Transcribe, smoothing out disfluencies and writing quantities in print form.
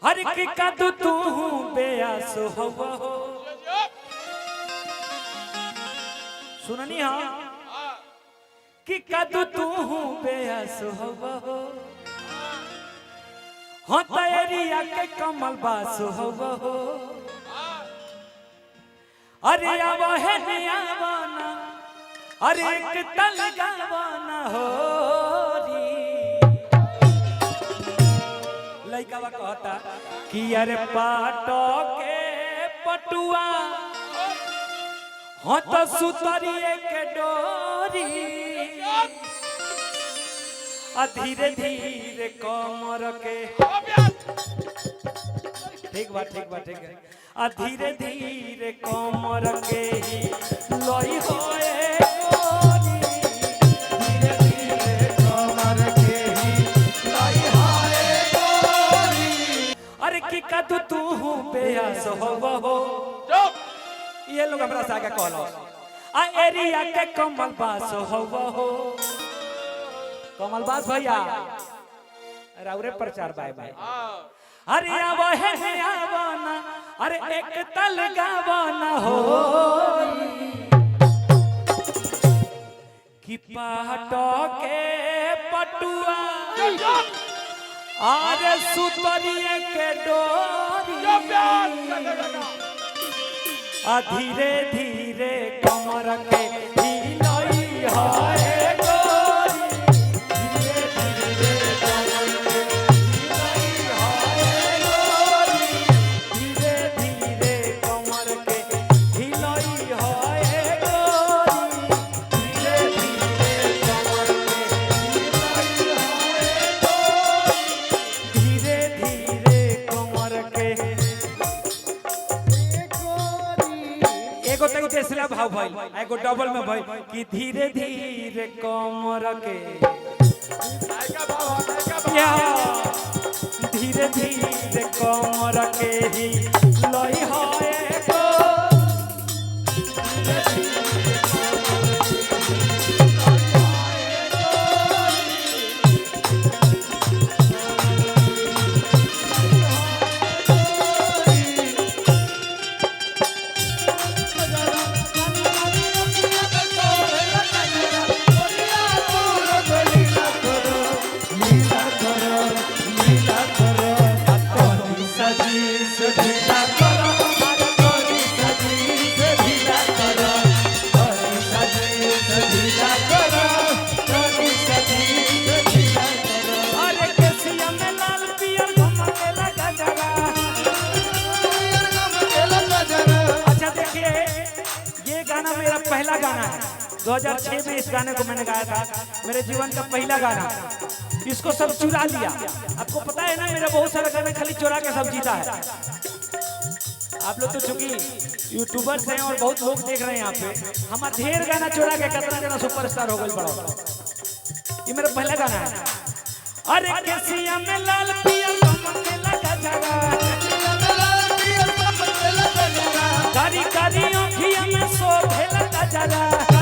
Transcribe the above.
हर की कदू तू बेयास हो सुननी हाँ कि कदू तू बेयास हो तैयारिया के कमल बास हो अरे आवा है नियावाना अरे एक तल गावाना हो लइका कहता कि अरे पाटो के पटुआ हो तो सुतरिए के डोरी धीरे धीरे कमर के ठीक बा धीरे धीरे कमर के ही लई होए धीरे धीरे कमर के ही लई होए अरे की कदू तू बेयास हो ये लोग हमरा सागा कहलो आ एरिया के कमल बास हो कमल बास भैया राउरे प्रचार बाय बाय अरे आवा है आवाना अरे एक तल गावाना हो कि पाटो के पटुआ अरे सुतरिए के डोरी धीरे धीरे कमर के हिलई है भाव भाई एगो डबल में भाई कि धीरे धीरे कमर के धीरे धीरे कमर के ही लई है पहला गाना है 2006 में इस गाने को मैंने गाया था मेरे जीवन का पहला गाना इसको सब चुरा लिया आपको पता है ना मेरा बहुत सारा गाना खाली चुरा के सब जीता है आप लोग तो चूंकि यूट्यूबर्स हैं और बहुत लोग देख रहे हैं यहाँ पे हमारा ढेर गाना चुरा के कितना जना सुपरस्टार हो गए बड़ा ये मेरा पहला गाना है अरे केसिया में लाल पियर चमकेला गजरा कारी कारी आँखिया में शोभेला गजरा